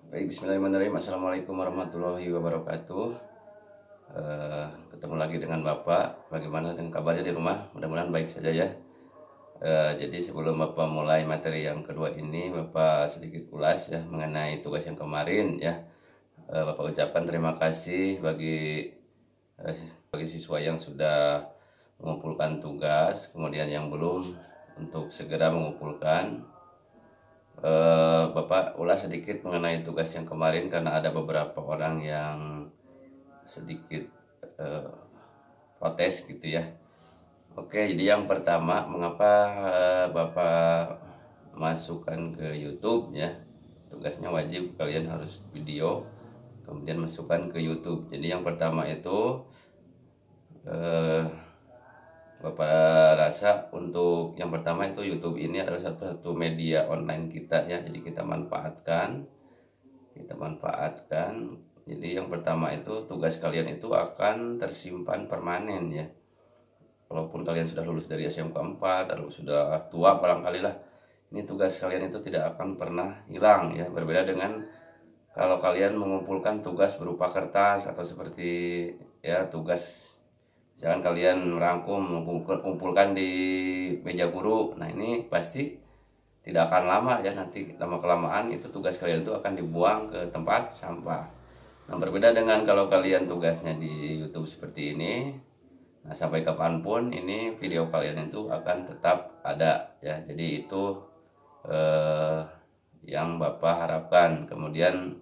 Baik, bismillahirrahmanirrahim. Assalamualaikum warahmatullahi wabarakatuh. Ketemu lagi dengan Bapak. Bagaimana dengan kabarnya di rumah? Mudah-mudahan baik saja ya. Jadi sebelum Bapak mulai materi yang kedua ini, Bapak sedikit ulas ya mengenai tugas yang kemarin ya. Bapak ucapkan terima kasih bagi siswa yang sudah mengumpulkan tugas, kemudian yang belum untuk segera mengumpulkan. Bapak ulas sedikit mengenai tugas yang kemarin karena ada beberapa orang yang sedikit protes gitu ya. Oke, jadi yang pertama, mengapa Bapak masukkan ke YouTube ya? Tugasnya wajib kalian harus video, kemudian masukkan ke YouTube. Jadi yang pertama itu Bapak rasa untuk yang pertama itu YouTube ini adalah satu media online kita ya, jadi kita manfaatkan. Jadi yang pertama itu tugas kalian itu akan tersimpan permanen ya. Walaupun kalian sudah lulus dari SMK 4 atau sudah tua barangkali lah, ini tugas kalian itu tidak akan pernah hilang ya. Berbeda dengan kalau kalian mengumpulkan tugas berupa kertas atau seperti ya tugas, jangan kalian merangkum mengumpulkan di meja guru. Nah ini pasti tidak akan lama ya, nanti lama kelamaan itu tugas kalian itu akan dibuang ke tempat sampah. Nah berbeda dengan kalau kalian tugasnya di YouTube seperti ini, nah sampai kapanpun ini video kalian itu akan tetap ada ya. Jadi itu yang Bapak harapkan. Kemudian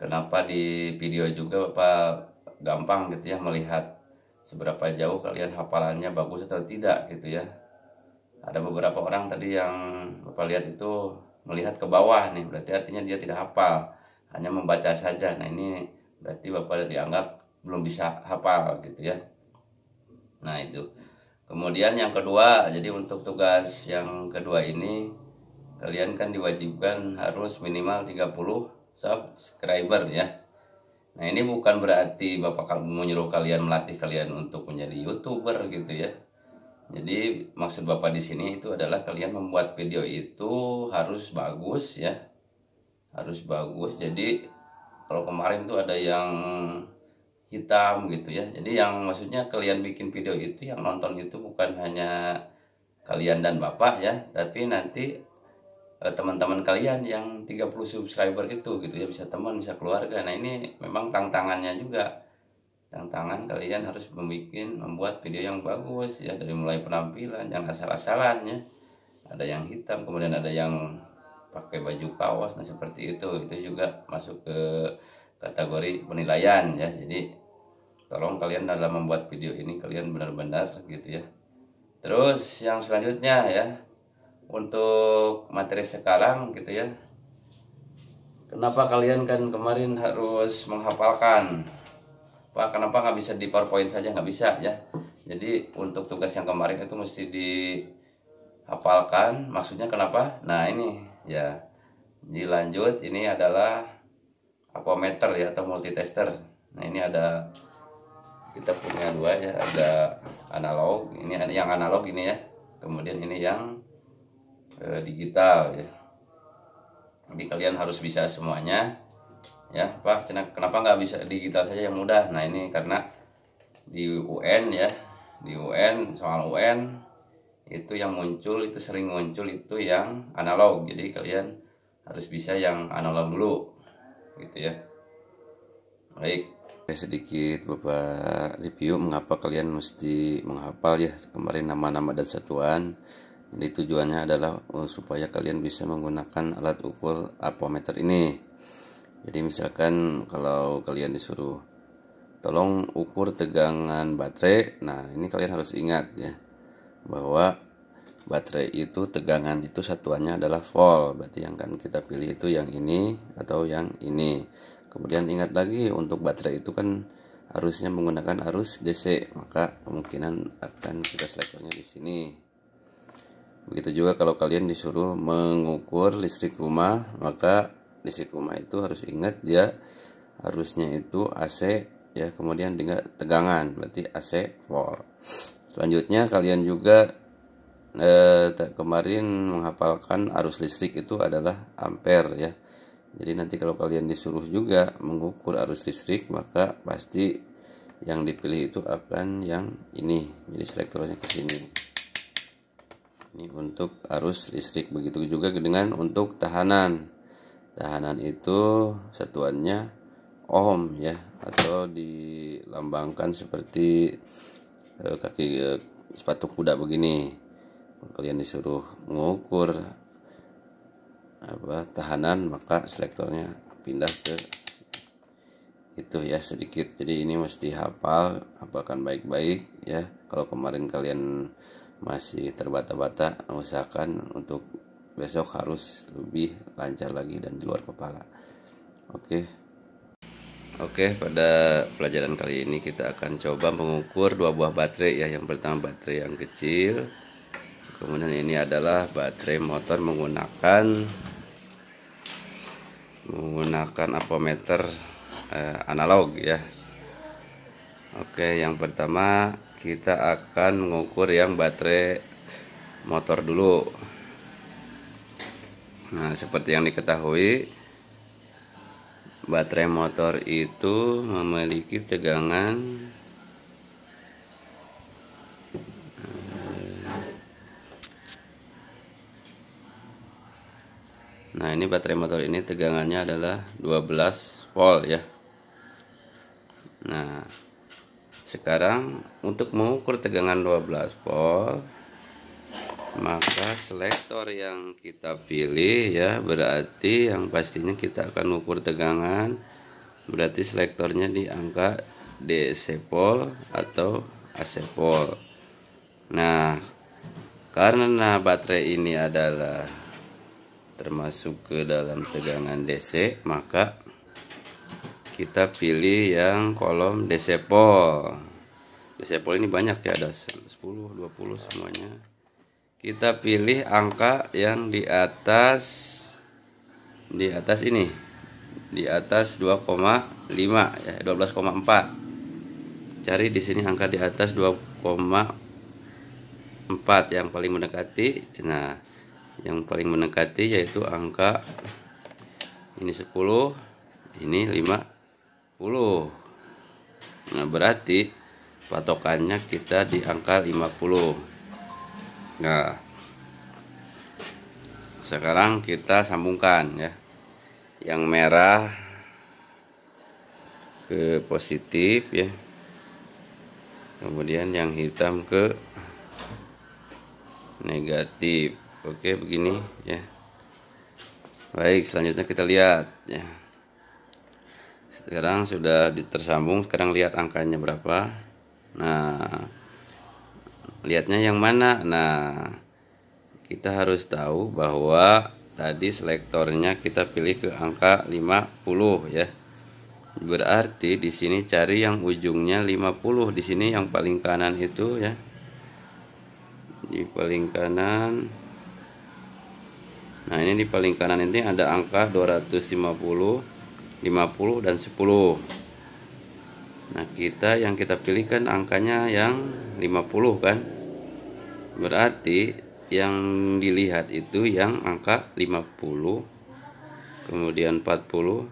kenapa di video juga Bapak gampang gitu ya melihat seberapa jauh kalian hafalannya bagus atau tidak gitu ya. Ada beberapa orang tadi yang Bapak lihat itu melihat ke bawah nih, berarti artinya dia tidak hafal, hanya membaca saja. Nah ini berarti Bapak dianggap belum bisa hafal gitu ya. Nah itu. Kemudian yang kedua, jadi untuk tugas yang kedua ini kalian kan diwajibkan harus minimal 30 subscriber ya. Nah ini bukan berarti Bapak menyuruh kalian, melatih kalian untuk menjadi YouTuber gitu ya. Jadi maksud Bapak di sini itu adalah kalian membuat video itu harus bagus ya. Harus bagus. Jadi kalau kemarin tuh ada yang hitam gitu ya. Jadi yang maksudnya kalian bikin video itu yang nonton itu bukan hanya kalian dan Bapak ya, tapi nanti teman-teman kalian yang 30 subscriber gitu ya, bisa teman, bisa keluarga. Nah ini memang tantangannya juga, tantangan kalian harus membuat video yang bagus ya, dari mulai penampilan yang asal-asalan ya, ada yang hitam, kemudian ada yang pakai baju kaos. Nah seperti itu juga masuk ke kategori penilaian ya. Jadi tolong kalian dalam membuat video ini kalian benar-benar gitu ya. Terus yang selanjutnya ya, untuk materi sekarang gitu ya, kenapa kalian kan kemarin harus menghafalkan Pak, kenapa nggak bisa di PowerPoint saja? Nggak bisa ya. Jadi untuk tugas yang kemarin itu mesti dihafalkan. Maksudnya kenapa? Nah ini ya, dilanjut, ini adalah apometer ya atau multitester. Nah ini ada, kita punya dua ya, ada analog, ini ada yang analog ini ya, kemudian ini yang digital ya. Jadi kalian harus bisa semuanya ya. Pak, kenapa nggak bisa digital saja yang mudah? Nah ini karena di UN ya, di UN, soal UN itu yang muncul, itu sering muncul itu yang analog. Jadi kalian harus bisa yang analog dulu gitu ya. Baik, sedikit Bapak review mengapa kalian mesti menghafal ya kemarin nama-nama dan satuan. Jadi tujuannya adalah supaya kalian bisa menggunakan alat ukur apometer ini. Jadi misalkan kalau kalian disuruh tolong ukur tegangan baterai, nah ini kalian harus ingat ya, bahwa baterai itu tegangan itu satuannya adalah volt. Berarti yang kan kita pilih itu yang ini atau yang ini. Kemudian ingat lagi untuk baterai itu kan harusnya menggunakan arus DC, maka kemungkinan akan kita selektornya di sini. Begitu juga kalau kalian disuruh mengukur listrik rumah, maka listrik rumah itu harus ingat dia harusnya itu AC ya, kemudian dengan tegangan berarti AC volt. Selanjutnya kalian juga kemarin menghafalkan arus listrik itu adalah ampere ya. Jadi nanti kalau kalian disuruh juga mengukur arus listrik, maka pasti yang dipilih itu akan yang ini. Jadi selektornya ke sini. Ini untuk arus listrik. Begitu juga dengan untuk tahanan. Tahanan itu satuannya ohm ya, atau dilambangkan seperti kaki sepatu kuda begini. Kalian disuruh mengukur tahanan, maka selektornya pindah ke itu ya sedikit. Jadi ini mesti hafalkan baik-baik ya. Kalau kemarin kalian masih terbata-bata, usahakan untuk besok harus lebih lancar lagi dan di luar kepala. Oke, pada pelajaran kali ini kita akan coba mengukur dua buah baterai ya. Yang pertama baterai yang kecil, kemudian ini adalah baterai motor menggunakan ampermeter analog ya. Oke, yang pertama kita akan mengukur yang baterai motor dulu. Nah, seperti yang diketahui, baterai motor itu memiliki tegangan nah ini baterai motor ini tegangannya adalah 12 volt ya. Nah, sekarang untuk mengukur tegangan 12 volt, maka selektor yang kita pilih ya, berarti yang pastinya kita akan mengukur tegangan, berarti selektornya di angka DC pol atau AC pol. Nah, karena baterai ini adalah termasuk ke dalam tegangan DC, maka kita pilih yang kolom DC pol. DC pol ini banyak ya, ada 10, 20 semuanya. Kita pilih angka yang di atas ini, di atas 2,5 ya, 12,4. Cari di sini angka di atas 2,4 yang paling mendekati. Nah, yang paling mendekati yaitu angka ini 10, ini 50. Nah, berarti patokannya kita di angka 50. Nah, sekarang kita sambungkan ya. Yang merah ke positif ya. Kemudian yang hitam ke negatif. Oke, begini ya. Baik, selanjutnya kita lihat ya. Sekarang sudah tersambung, sekarang lihat angkanya berapa. Nah, lihatnya yang mana? Nah, kita harus tahu bahwa tadi selektornya kita pilih ke angka 50 ya. Berarti di sini cari yang ujungnya 50. Di sini yang paling kanan itu ya. Di paling kanan. Nah, ini di paling kanan ini ada angka 250, 50 dan 10. Nah, yang kita pilih kan angkanya yang 50 kan. Berarti yang dilihat itu yang angka 50, kemudian 40,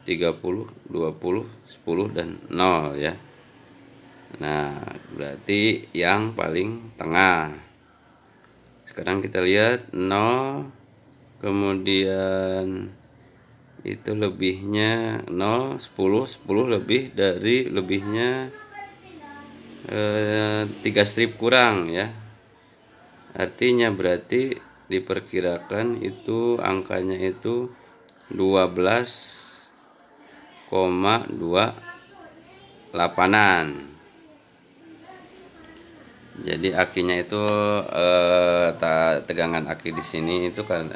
30, 20, 10 dan 0 ya. Nah, berarti yang paling tengah. Sekarang kita lihat 0, kemudian itu lebihnya 0, 10 lebih dari lebihnya 3 strip kurang ya. Artinya berarti diperkirakan itu angkanya itu 12,28an. Jadi akinya itu tegangan aki di sini itu kan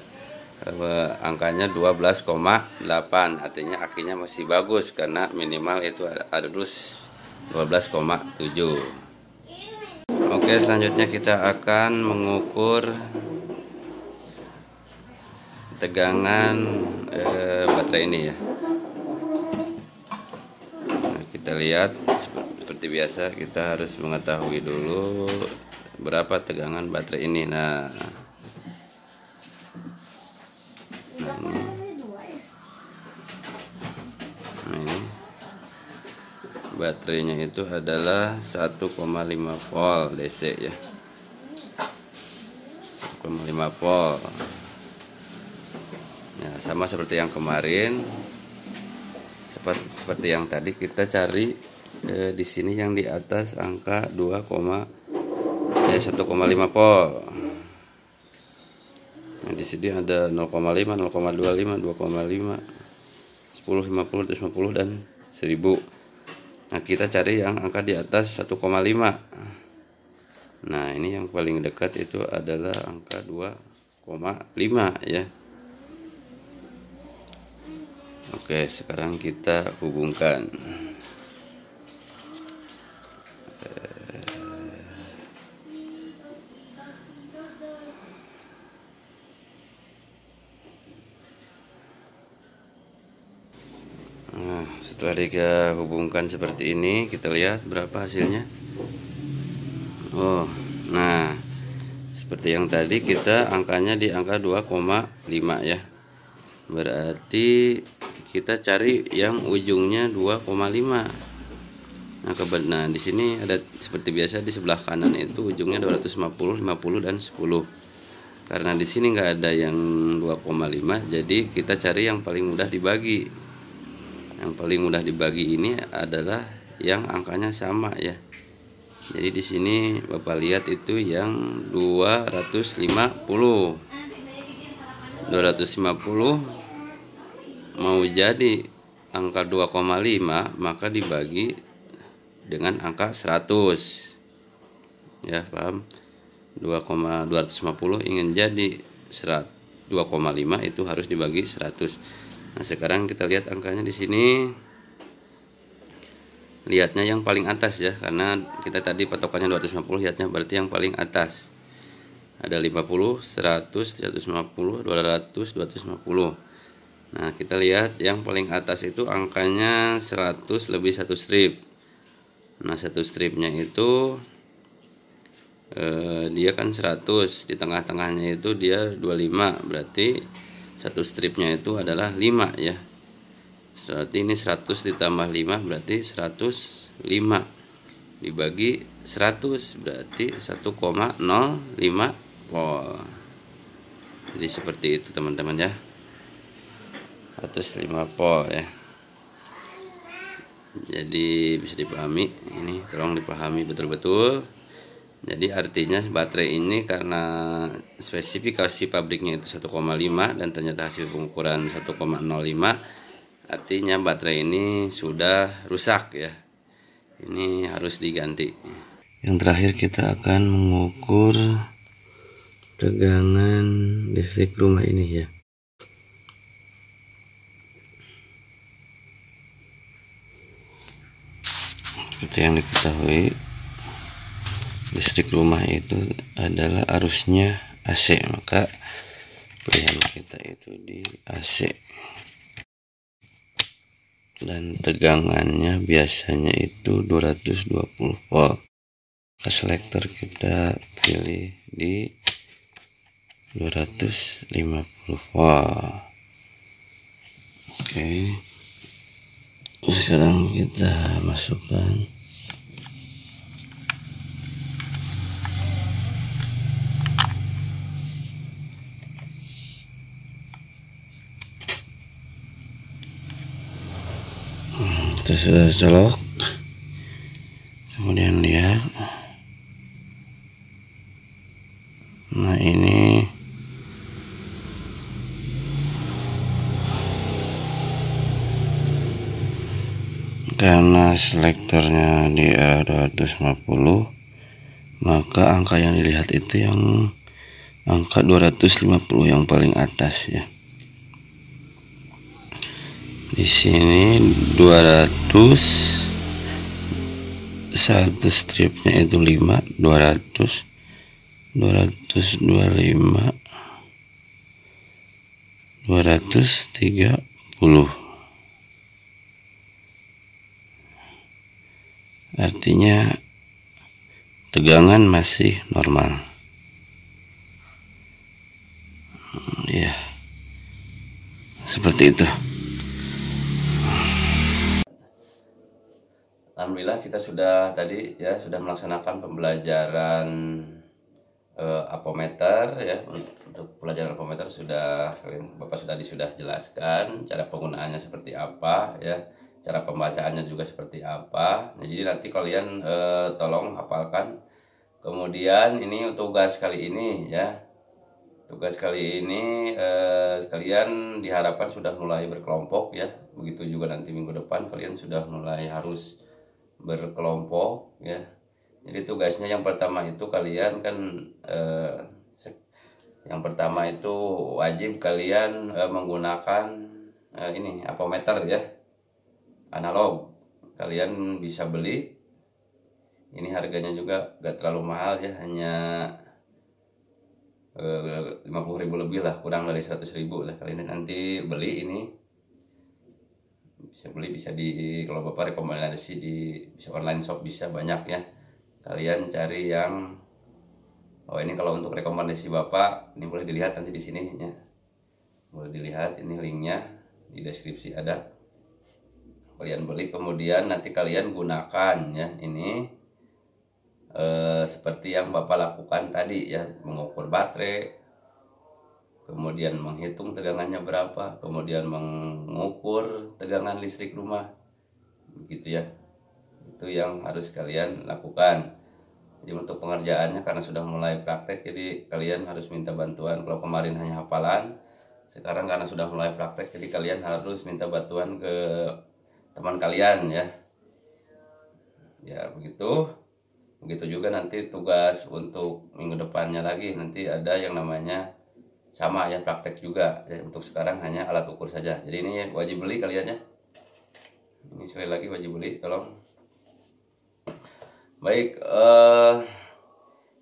angkanya 12,8, artinya akinya masih bagus karena minimal itu ada dus 12,7. Oke, selanjutnya kita akan mengukur tegangan baterai ini ya. Nah, kita lihat seperti biasa, kita harus mengetahui dulu berapa tegangan baterai ini. Nah, baterainya itu adalah 1,5 volt DC ya, 1,5 volt. Nah, sama seperti yang kemarin, seperti yang tadi kita cari di sini yang di atas angka 1,5 volt. Nah, di sini ada 0,5, 0,25, 2,5, 10, 50, 150 dan 1000. Nah, kita cari yang angka di atas 1,5. Nah, ini yang paling dekat itu adalah angka 2,5 ya. Oke, sekarang kita hubungkan. Nah, setelah kita hubungkan seperti ini, kita lihat berapa hasilnya. Oh, nah seperti yang tadi kita angkanya di angka 2,5 ya. Berarti kita cari yang ujungnya 2,5. Nah, di sini ada seperti biasa di sebelah kanan itu ujungnya 250, 50 dan 10. Karena di sini nggak ada yang 2,5, jadi kita cari yang paling mudah dibagi. Yang paling mudah dibagi ini adalah yang angkanya sama ya. Jadi di sini Bapak lihat itu yang 250. 250 mau jadi angka 2,5, maka dibagi dengan angka 100. Ya, paham? 250 ingin jadi 2,5 itu harus dibagi 100. Nah, sekarang kita lihat angkanya di sini. Lihatnya yang paling atas ya, karena kita tadi patokannya 250, lihatnya berarti yang paling atas. Ada 50, 100, 150, 200, 250. Nah, kita lihat yang paling atas itu angkanya 100 lebih 1 strip. Nah, satu stripnya itu dia kan 100, di tengah-tengahnya itu dia 25, berarti satu stripnya itu adalah 5 ya. Berarti ini 100 ditambah 5 berarti 105 dibagi 100 berarti 1,05 volt. Jadi seperti itu teman-teman ya, 105 volt ya. Jadi bisa dipahami, ini tolong dipahami betul-betul. Jadi artinya baterai ini karena spesifikasi pabriknya itu 1,5 dan ternyata hasil pengukuran 1,05, artinya baterai ini sudah rusak ya. Ini harus diganti. Yang terakhir kita akan mengukur tegangan listrik rumah ini ya. Seperti yang diketahui, listrik rumah itu adalah arusnya AC, maka pilihan kita itu di AC. Dan tegangannya biasanya itu 220 volt. Selektor kita pilih di 250 volt. Oke. Sekarang kita masukkan kita sudah colok, kemudian lihat. Nah, ini karena selektornya di arah 250, maka angka yang dilihat itu yang angka 250 yang paling atas ya. Di sini 200, satu stripnya itu 5, 200, 225, 230. Artinya tegangan masih normal. Ya, seperti itu. Alhamdulillah. kita sudah tadi ya sudah melaksanakan pembelajaran apometer ya. Untuk pelajaran apometer Bapak sudah jelaskan cara penggunaannya seperti apa ya, cara pembacaannya juga seperti apa. Nah, jadi nanti kalian tolong hafalkan. Kemudian ini tugas kali ini ya. Tugas kali ini kalian diharapkan sudah mulai berkelompok ya. Begitu juga nanti minggu depan kalian sudah mulai harus berkelompok ya. Jadi tugasnya yang pertama itu kalian kan yang pertama itu wajib kalian menggunakan ini apometer ya, analog. Kalian bisa beli, ini harganya juga gak terlalu mahal ya, hanya 50.000 lebih lah, kurang dari 100.000 lah. Kalian nanti beli ini, bisa di, kalau Bapak rekomendasi bisa online shop, bisa banyak ya. Kalian cari yang ini kalau untuk rekomendasi Bapak, ini boleh dilihat nanti di sini ya. Boleh dilihat, ini linknya di deskripsi ada. Kalian beli, kemudian nanti kalian gunakan ya ini seperti yang Bapak lakukan tadi ya, mengukur baterai, kemudian menghitung tegangannya berapa, kemudian mengukur tegangan listrik rumah, begitu ya. Itu yang harus kalian lakukan. Jadi untuk pengerjaannya karena sudah mulai praktek, jadi kalian harus minta bantuan. Kalau kemarin hanya hafalan, sekarang karena sudah mulai praktek, jadi kalian harus minta bantuan ke teman kalian ya. Ya begitu. Begitu juga nanti tugas untuk minggu depannya lagi, nanti ada yang namanya sama ya, praktek juga ya. Untuk sekarang hanya alat ukur saja. Jadi ini wajib beli kalian ya. Ini sekali lagi wajib beli, tolong. Baik,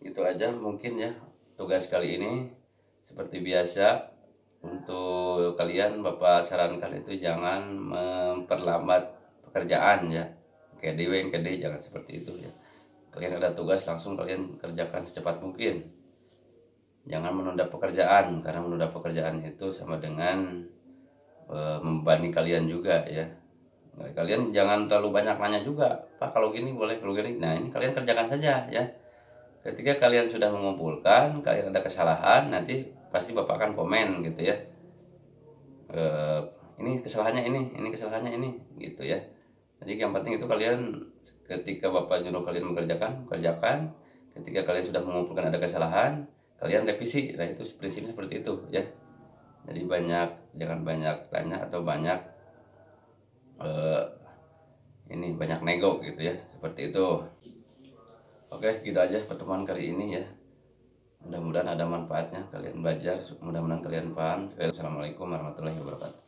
itu aja mungkin ya tugas kali ini. Seperti biasa, untuk kalian Bapak sarankan itu jangan memperlambat pekerjaan ya. KD jangan seperti itu ya. Kalian ada tugas langsung kalian kerjakan secepat mungkin. Jangan menunda pekerjaan, karena menunda pekerjaan itu sama dengan membebani kalian juga ya. Kalian jangan terlalu banyak nanya juga, Pak kalau gini boleh, kalau gini. Nah ini kalian kerjakan saja ya. Ketika kalian sudah mengumpulkan, kalian ada kesalahan, nanti pasti Bapak akan komen gitu ya. Ini kesalahannya ini kesalahannya ini gitu ya. Jadi yang penting itu kalian ketika Bapak nyuruh kalian kerjakan. Ketika kalian sudah mengumpulkan ada kesalahan, kalian revisi. Nah itu prinsipnya seperti itu ya. Jadi jangan banyak tanya atau banyak banyak nego gitu ya, seperti itu. Oke, gitu aja pertemuan kali ini ya. Mudah-mudahan ada manfaatnya, kalian belajar, mudah-mudahan kalian paham. Assalamualaikum warahmatullahi wabarakatuh.